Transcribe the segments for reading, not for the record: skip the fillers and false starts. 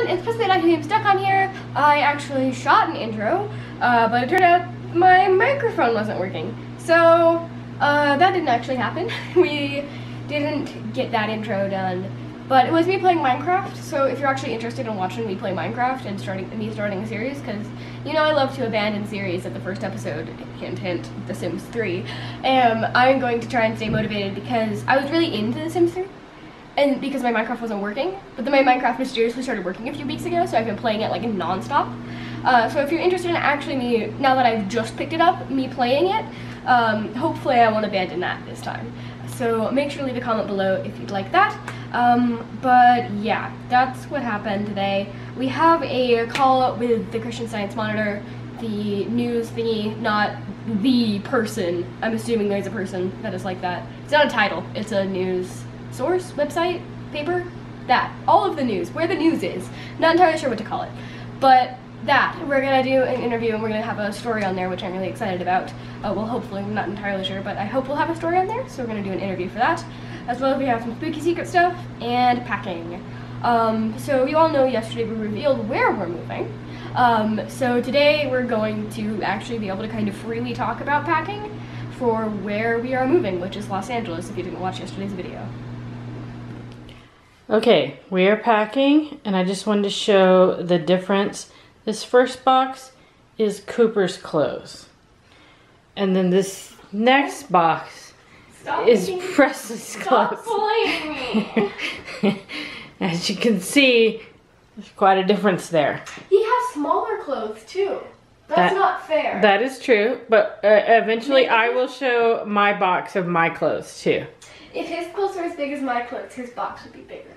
everyone, it's Presley of ActOutGames Vidcon here. I actually shot an intro, but it turned out my microphone wasn't working. So, that didn't actually happen. We didn't get that intro done. But it was me playing Minecraft, so if you're actually interested in watching me play Minecraft and me starting a series, because, you know, I love to abandon series at the first episode, hint hint, The Sims 3, I'm going to try and stay motivated because I was really into The Sims 3, and because my Minecraft wasn't working, but then my Minecraft mysteriously started working a few weeks ago, so I've been playing it like non-stop. So if you're interested in actually me, now that I've just picked it up, me playing it, hopefully I won't abandon that this time. So make sure to leave a comment below if you'd like that. But yeah, that's what happened today. We have a call with the Christian Science Monitor, the news thingy, not the person. I'm assuming there's a person that is like that. It's not a title, it's a news source, website, paper, that. All of the news, where the news is. Not entirely sure what to call it. But that, we're gonna do an interview and we're gonna have a story on there, which I'm really excited about. Well, hopefully, I'm not entirely sure, but I hope we'll have a story on there, so we're gonna do an interview for that. As well as we have some spooky secret stuff and packing. So you all know yesterday we revealed where we're moving. So today we're going to actually be able to kind of freely talk about packing for where we are moving, which is Los Angeles, if you didn't watch yesterday's video. Okay, we are packing, and I just wanted to show the difference. This first box is Cooper's clothes. And then this next box is Presley's clothes. Stop bullying me! As you can see, there's quite a difference there. He has smaller clothes too. That's not fair. That is true, but eventually I will show my box of my clothes too. If his clothes were as big as my clothes, his box would be bigger.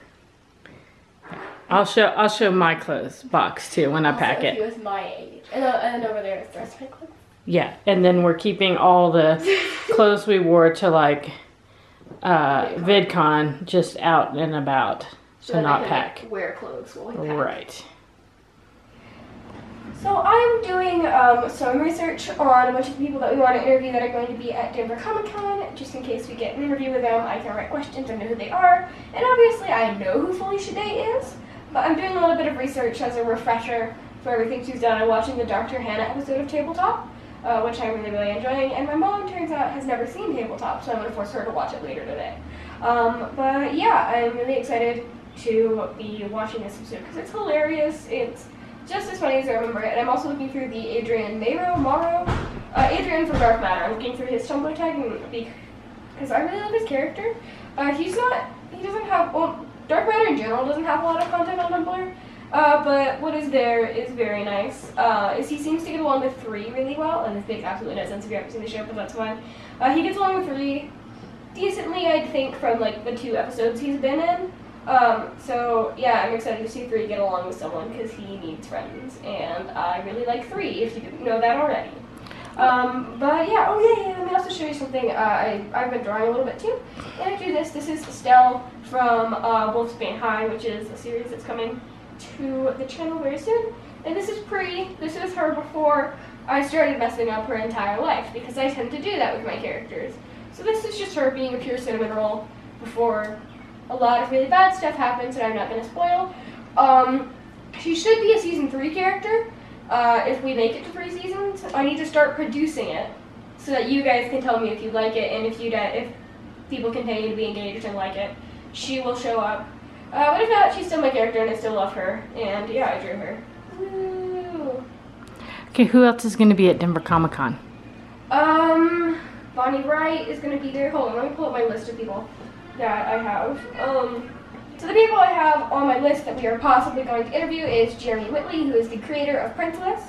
I'll show my clothes box too when I pack it. He was my age, and then over there is the rest of my clothes. Yeah, and then we're keeping all the clothes we wore to like VidCon just out and about, so not pack. Like, wear clothes while we pack. Right. So I'm doing some research on a bunch of people that we want to interview that are going to be at Denver Comic-Con, just in case we get an interview with them. I can write questions, I know who they are, and obviously I know who Felicia Day is, but I'm doing a little bit of research as a refresher for everything she's done. I'm watching the Dr. Hannah episode of Tabletop, which I'm really enjoying, and my mom, turns out, has never seen Tabletop, so I'm going to force her to watch it later today. But yeah, I'm really excited to be watching this episode because it's hilarious. It's just as funny as I remember it, and I'm also looking through the Adrian Adrian from Dark Matter. I'm looking through his Tumblr tag because I really love his character. He doesn't have, well, Dark Matter in general doesn't have a lot of content on Tumblr, but what is there is very nice. He seems to get along with 3 really well, and this makes absolutely no sense if you haven't seen the show, but that's fine. He gets along with 3 decently, I think, from like the 2 episodes he's been in. So yeah, I'm excited to see 3 get along with someone because he needs friends, and I really like 3, if you didn't know that already. But yeah, oh yeah, let me also show you something. I've been drawing a little bit too, and I do this. This is Estelle from Wolfsbane High, which is a series that's coming to the channel very soon. And this is this is her before I started messing up her entire life, because I tend to do that with my characters. So this is just her being a pure cinnamon roll before a lot of really bad stuff happens that I'm not going to spoil. She should be a season 3 character. If we make it to 3 seasons, I need to start producing it so that you guys can tell me if you like it, and if people continue to be engaged and like it, she will show up. But if not, she's still my character and I still love her, and yeah, I drew her. Woo. Okay, who else is going to be at Denver Comic-Con? Bonnie Wright is going to be there. Hold on, let me pull up my list of people that I have. So the people I have on my list that we are possibly going to interview is Jeremy Whitley, who is the creator of Princess,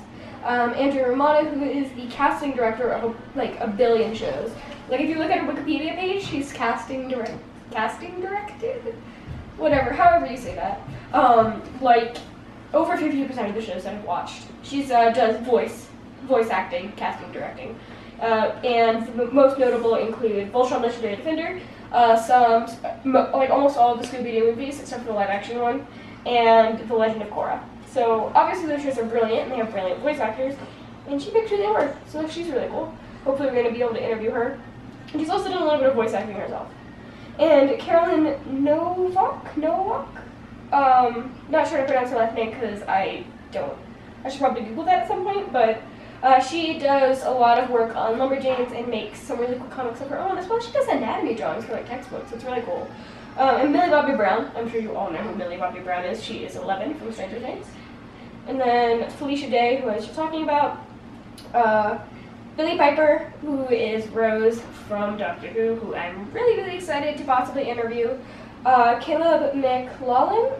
Andrew Romano, who is the casting director of like a billion shows. Like if you look at her Wikipedia page, she's casting directed, whatever, however you say that. Like over 50% of the shows that I've watched, she's does voice acting, casting, directing, and the most notable include Voltron Legendary Defender. Like almost all of the Scooby-Doo movies, except for the live-action one, and The Legend of Korra. So obviously those shows are brilliant, and they have brilliant voice actors, and she picked who they were, so she's really cool. Hopefully we're going to be able to interview her. And she's also done a little bit of voice acting herself. And Carolyn Novak, not sure to pronounce her last name because I should probably Google that at some point, but she does a lot of work on Lumberjanes and makes some really cool comics of her own, as well as she does anatomy drawings for like textbooks. It's really cool. And Millie Bobby Brown, I'm sure you all know who Millie Bobby Brown is. She is 11 from Stranger Things. And then Felicia Day, who I was just talking about. Billie Piper, who is Rose from Doctor who I'm really, really excited to possibly interview. Caleb McLaughlin,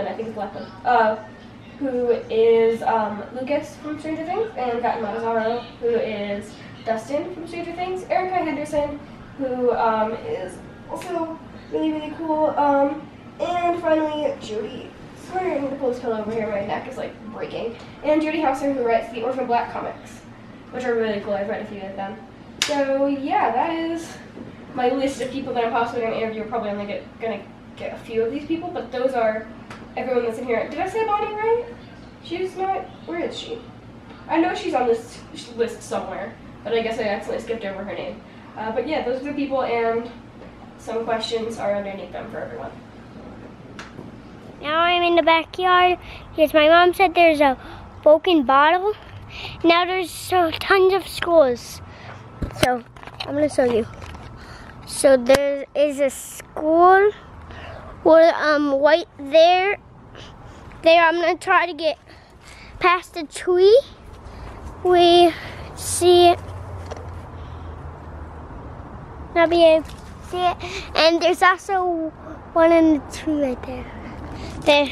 I think it's Lachlan, who is Lucas from Stranger Things, and Gatton Mazzaro, who is Dustin from Stranger Things. Erica Henderson, who is also really, really cool. And finally, Jody. Sorry, I need to pull this pillow over here. My neck is like breaking. And Jody Hauser, who writes the Orphan Black comics, which are really cool. I've read a few of them. So yeah, that is my list of people that I'm possibly going to interview. We're probably only going to get a few of these people, but those are everyone that's in here. Did I say Bonnie right? She's not. Where is she? I know she's on this list somewhere, but I guess I accidentally skipped over her name. But yeah, those are the people, and some questions are underneath them for everyone. Now I'm in the backyard because my mom said there's a broken bottle. Now there's tons of schools. So I'm going to show you. So there is a school right there. I'm going to try to get past the tree. We see it. I'll be able to see it. And there's also one in the tree right there. There.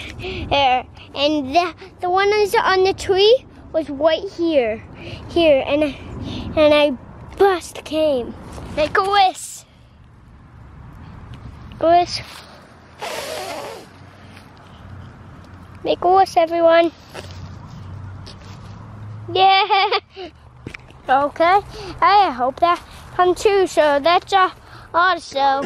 And the one that's on the tree was right here. And I bust came. Make a wish. Wish. Make a wish, everyone. Yeah. Okay. I hope that comes true. So that's also.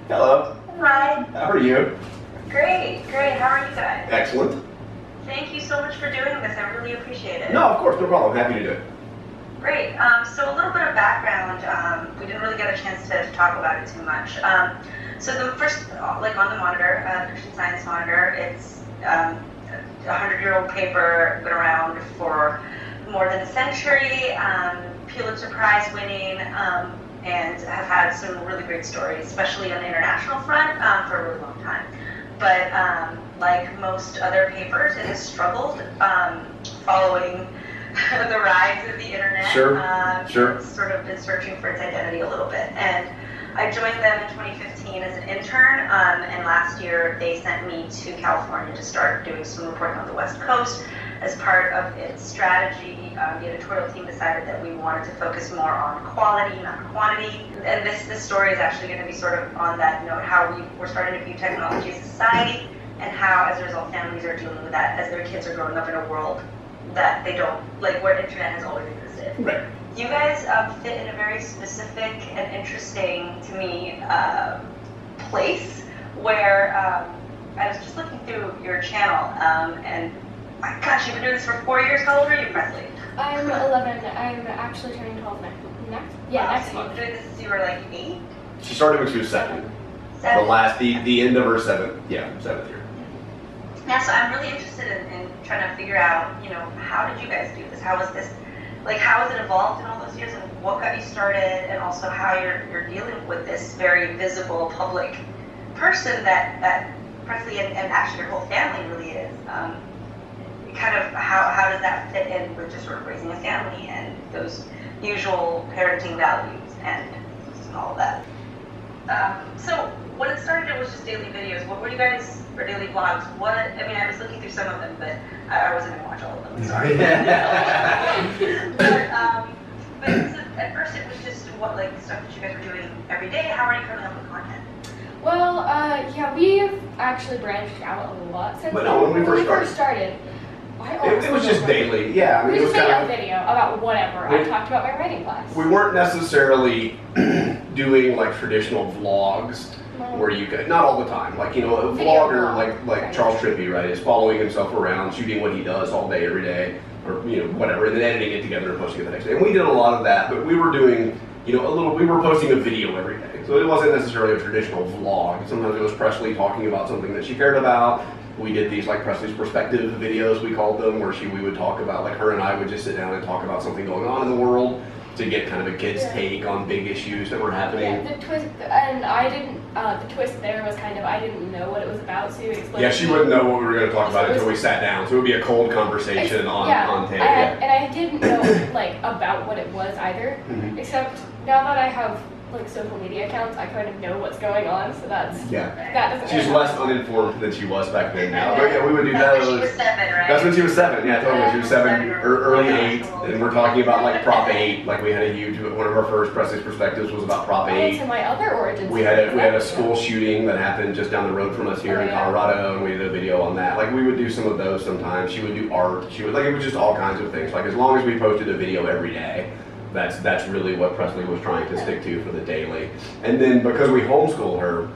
Hello. Hi. How are you? Great. How are you guys? Excellent. Thank you so much for doing this. I really appreciate it. No, of course, no problem. Happy to do it. Great. So a little bit of background. We didn't really get a chance to talk about it too much. So the first, like on the monitor, Christian Science monitor, it's a 100-year-old paper, been around for more than a century, Pulitzer Prize winning, and have had some really great stories, especially on the international front, for a really long time. But like most other papers, it has struggled following the rise of the internet. Sure. It's sort of been searching for its identity a little bit. And I joined them in 2015 as an intern, and last year they sent me to California to start doing some reporting on the West Coast. As part of its strategy, the editorial team decided that we wanted to focus more on quality, not quantity. And this story is actually going to be sort of on that note, how we're starting to view technology as a society, and how, as a result, families are dealing with that as their kids are growing up in a world that they don't, like where internet has always existed. Right. You guys fit in a very specific and interesting, to me, place where I was just looking through your channel, and my gosh, you've been doing this for 4 years. How old are you, Presley? I'm 11. I'm actually turning 12 next month. Next month. You've been doing this since you were like 8? She started when she was 7. The end of her 7th year. Yeah, so I'm really interested in trying to figure out, how did you guys do this? How was this, how has it evolved in all those years, and what got you started, and also how you're dealing with this very visible public person that Presley and actually your whole family really is. Kind of how does that fit in with just sort of raising a family and those usual parenting values and all of that? So when it started, it was just daily videos. What were you guys, or daily vlogs? I was looking through some of them, but I wasn't going to watch all of them. Sorry. But so at first it was just stuff that you guys were doing every day. How are you coming up with content? Well, yeah, we've actually branched out a lot since But no, when we first started it was just daily, yeah. We it was just made kind a video about whatever. I talked about my writing class. We weren't necessarily doing traditional vlogs where you could, not all the time. A vlogger like Charles Trippy, right, is following himself around, shooting what he does all day, every day, or whatever, and then editing it together and posting it the next day. And we did a lot of that, but we were doing you know, we were posting a video every day. So it wasn't necessarily a traditional vlog. Sometimes it was Presley talking about something that she cared about. We did these like Presley's Perspective videos, we called them, where we would talk about, like her and I would just sit down and talk about something going on in the world to get kind of a kid's take on big issues that were happening. Yeah, the twist, and I didn't, the twist there was kind of, I didn't know what it was about, so you explained. Yeah, she wouldn't know what we were going to talk about until we sat down, so it would be a cold conversation on tape. And I didn't know like about what it was either, except now that I have like social media accounts, I kind of know what's going on, so that doesn't. She's less uninformed than she was back then now. But yeah, we would do That's those. when she was 7, right? That's when she was 7, yeah, totally. She was 7, early 8, and we're talking about like Prop 8. Like we had a huge, one of our first Presley's Perspectives was about Prop 8. To my other origins. We had a school shooting that happened just down the road from us here in Colorado, and we did a video on that. Like we would do some of those sometimes. She would do art. She would it was just all kinds of things. Like as long as we posted a video every day. That's really what Presley was trying to stick to for the daily. And then because we homeschooled her,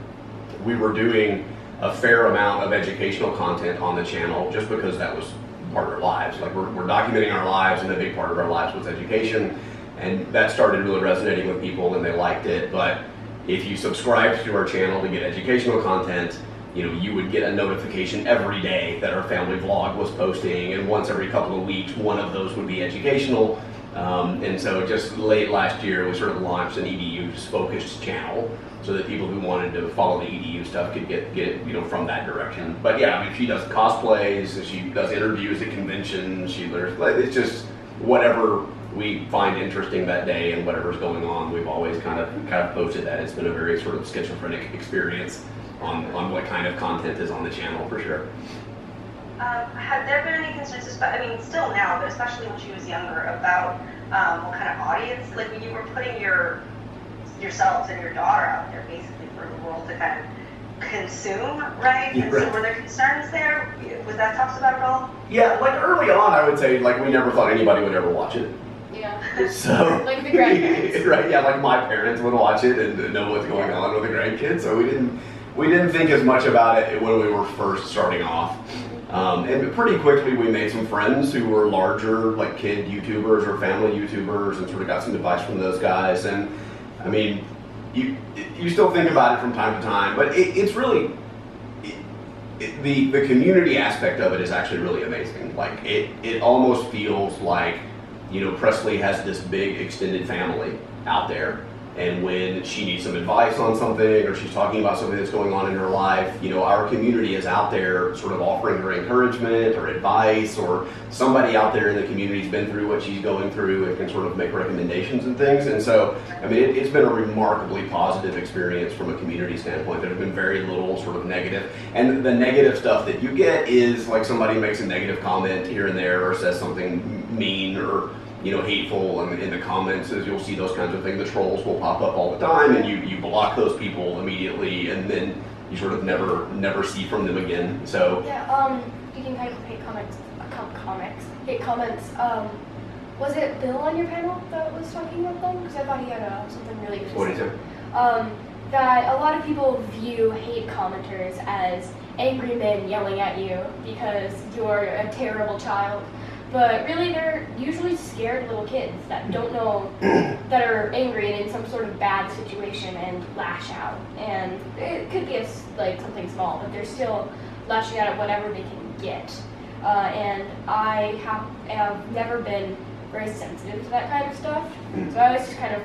we were doing a fair amount of educational content on the channel just because that was part of our lives. Like we're documenting our lives, and a big part of our lives was education. And that started really resonating with people, and they liked it. But if you subscribed to our channel to get educational content, you know, you would get a notification every day that our family vlog was posting, and once every couple of weeks, one of those would be educational. And so just late last year, we sort of launched an EDU-focused channel so that people who wanted to follow the EDU stuff could get you know, from that direction. But yeah, I mean, she does cosplays, she does interviews at conventions, it's just whatever we find interesting that day and whatever's going on, we've always kind of posted that. It's been a very sort of schizophrenic experience on what kind of content is on the channel, for sure. Have there been any concerns, I mean, still now, but especially when she was younger, about what kind of audience, like when you were putting yourselves and your daughter out there basically for the world to kind of consume, right? And so were there concerns there? Was that talked about at all? Yeah, like early on, I would say, like we never thought anybody would ever watch it. Yeah. So like the grandparents. Right, yeah, like my parents would watch it and know what's going on with the grandkids, so we didn't think as much about it when we were first starting off. And pretty quickly we made some friends who were larger, like kid YouTubers or family YouTubers, and sort of got some advice from those guys. And I mean, you still think about it from time to time, but it's really, the community aspect of it is actually really amazing. Like it almost feels like, you know, Presley has this big extended family out there. And when she needs some advice on something, or she's talking about something that's going on in her life, you know, our community is out there sort of offering her encouragement or advice, or somebody out there in the community's been through what she's going through and can sort of make recommendations and things. And so, I mean, it's been a remarkably positive experience from a community standpoint. There's been very little sort of negative. And the negative stuff that you get is like somebody makes a negative comment here and there, or says something mean or, you know, hateful, and in the comments, as you'll see those kinds of things, the trolls will pop up all the time, and you block those people immediately, and then you sort of never see from them again. So yeah, speaking kind of hate comments, hate comments. Was it Bill on your panel that was talking about them? Because I thought he had something really good to say. what is it? That a lot of people view hate commenters as angry men yelling at you because you're a terrible child. But really, they're usually scared little kids that don't know, that are angry and in some sort of bad situation and lash out. And it could be like something small, but they're still lashing out at whatever they can get. And I have never been very sensitive to that kind of stuff. So I was just kind of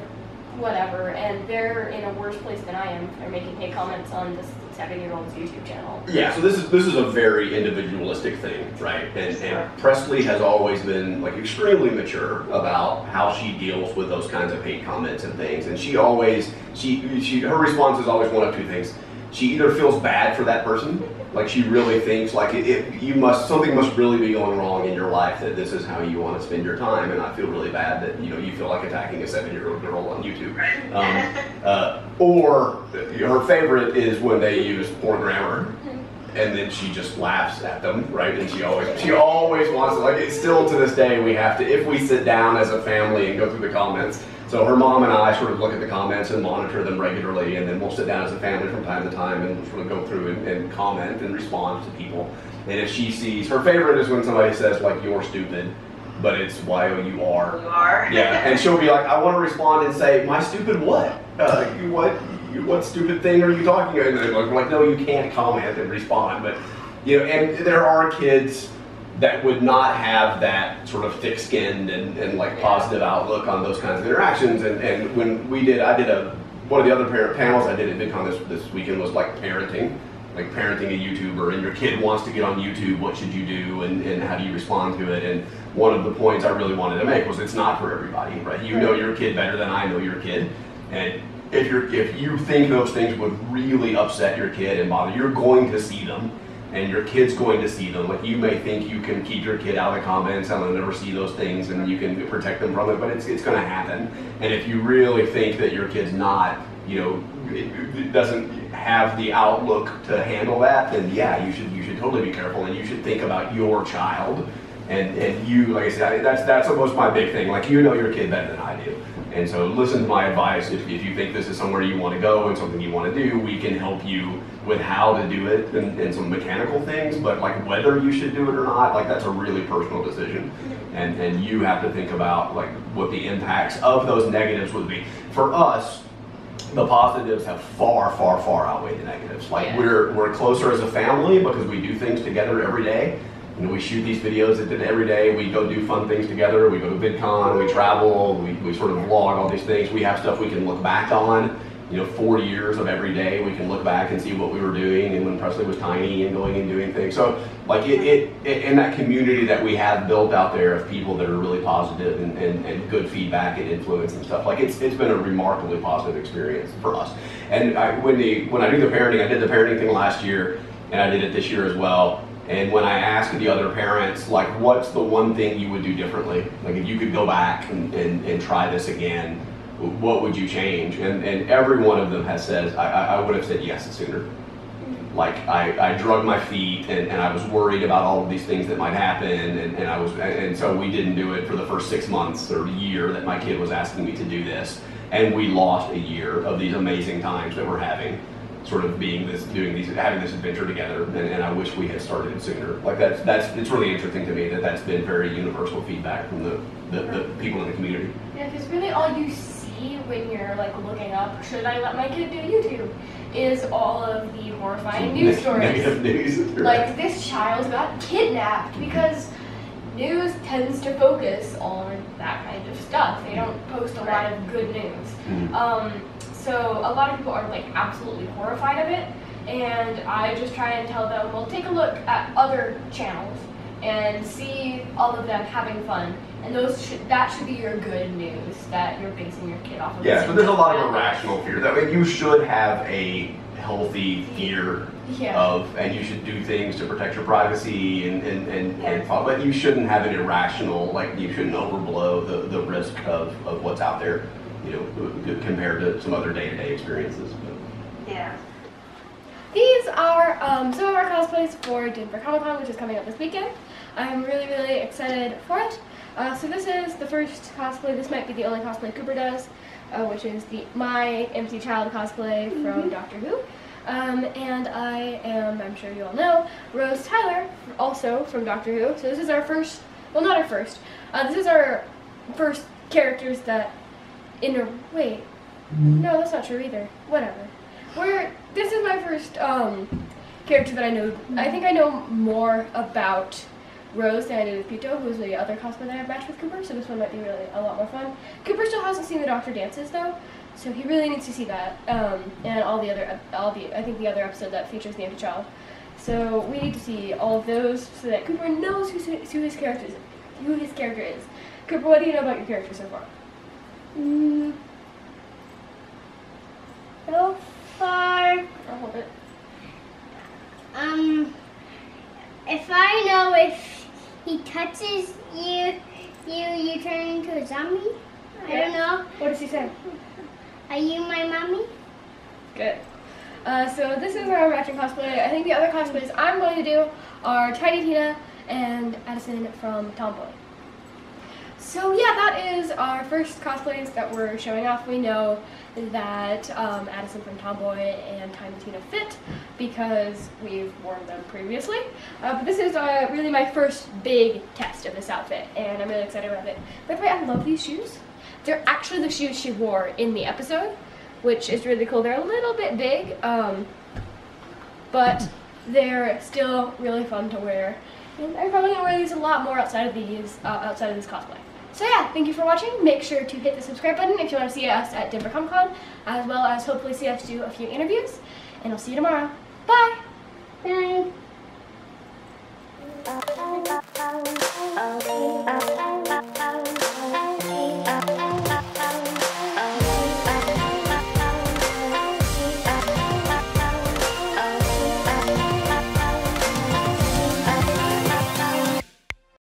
whatever. And they're in a worse place than I am. They're making hate comments on this 7-year-old's YouTube channel. Yeah, so this is a very individualistic thing, right? And Presley has always been like extremely mature about how she deals with those kinds of hate comments and things. And she always, her response is always one of two things. She either feels bad for that person, like she really thinks like something must really be going wrong in your life that this is how you want to spend your time, and I feel really bad that you feel like attacking a 7-year-old girl on YouTube. Or her favorite is when they use poor grammar, and then she just laughs at them, right? And she always wants to, like, it's still to this day we have to, if we sit down as a family and go through the comments. So her mom and I sort of look at the comments and monitor them regularly, and then we'll sit down as a family from time to time and sort of go through and comment and respond to people. And if she sees, her favorite is when somebody says like, "You're stupid," but it's YOUR. You are. Yeah, and she'll be like, I want to respond and say, my stupid what? What stupid thing are you talking about? And they're like, no, you can't comment and respond. But, you know, and there are kids that would not have that sort of thick-skinned and like positive outlook on those kinds of interactions. And when one of the other panels I did at Vidcon this weekend was like parenting a YouTuber, and your kid wants to get on YouTube, what should you do, and how do you respond to it? And one of the points I really wanted to make was it's not for everybody, right? You know your kid better than I know your kid, and if you think those things would really upset your kid and bother, you're going to see them, and your kid's going to see them. Like, you may think you can keep your kid out of the comments and they'll never see those things and you can protect them from it, but it's going to happen. And if you really think that your kid's not, you know, it doesn't have the outlook to handle that, then yeah, you should totally be careful, and you should think about your child. And you, like I said, that's almost my big thing. Like, you know your kid better than I do. And so listen to my advice. If you think this is somewhere you want to go and something you want to do, we can help you with how to do it and some mechanical things. But like whether you should do it or not, like that's a really personal decision. And you have to think about like what the impacts of those negatives would be. For us, the positives have far, far, far outweighed the negatives. Like we're closer as a family because we do things together every day. You know, we shoot these videos every day. We go do fun things together. We go to VidCon, we travel, we sort of vlog all these things. We have stuff we can look back on. You know, 4 years of every day, we can look back and see what we were doing and when Presley was tiny and going and doing things. So like in that community that we have built out there of people that are really positive and good feedback and influence and stuff, like it's been a remarkably positive experience for us. And when I do the parenting, I did the parenting thing last year and I did it this year as well. And when I asked the other parents, like, what's the one thing you would do differently? Like, if you could go back and try this again, what would you change? And every one of them has said, I would have said yes sooner. Like, I drug my feet and I was worried about all of these things that might happen, and so we didn't do it for the first 6 months or a year that my kid was asking me to do this. And we lost a year of these amazing times that we're having. Sort of having this adventure together, and I wish we had started sooner. Like it's really interesting to me that's been very universal feedback from the people in the community. Yeah, because really all you see when you're like looking up, should I let my kid do YouTube, is all of the horrifying news stories. Negative news. Like, this child got kidnapped, because news tends to focus on that kind of stuff. They don't post a lot of good news. Mm-hmm. So a lot of people are like absolutely horrified of it, and I just try and tell them, well, take a look at other channels and see all of them having fun, and that should be your good news that you're basing your kid off of. Yeah, but there's a lot of irrational fear. That way, you should have a healthy fear of, and you should do things to protect your privacy and but you shouldn't have an irrational, like you shouldn't overblow the risk of what's out there. You know, compared to some other day-to-day experiences. Yeah. These are some of our cosplays for Denver Comic-Con, which is coming up this weekend. I'm really, really excited for it. So this is the first cosplay. This might be the only cosplay Cooper does, which is my empty child cosplay from Doctor Who. And I am, I'm sure you all know, Rose Tyler, also from Doctor Who. So this is our first, well, not our first. This is our first characters that wait, no, that's not true either. Whatever. This is my first character that I know. I think I know more about Rose than I did with Pito, who was the other cosplay that I've matched with Cooper, so this one might be really a lot more fun. Cooper still hasn't seen the Doctor dances though, so he really needs to see that, and I think the other episode that features the empty child. So we need to see all of those so that Cooper knows who his character is. Cooper, what do you know about your character so far? So far, I'll hold it. If I know if he touches you turn into a zombie. I don't know. What does he say? Are you my mommy? Good. So this is our matching cosplay. I think the other cosplays I'm going to do are Tiny Tina and Addison from Tomboy. So yeah, that is our first cosplays that we're showing off. We know that Addison from Tomboy and Tiny Tina fit because we've worn them previously. But this is really my first big test of this outfit, and I'm really excited about it. By the way, I love these shoes. They're actually the shoes she wore in the episode, which is really cool. They're a little bit big, but they're still really fun to wear. And I'm probably gonna wear these a lot more outside of this cosplay. So yeah, thank you for watching. Make sure to hit the subscribe button if you want to see us at Denver Comic Con, as well as hopefully see us do a few interviews. And I'll see you tomorrow. Bye!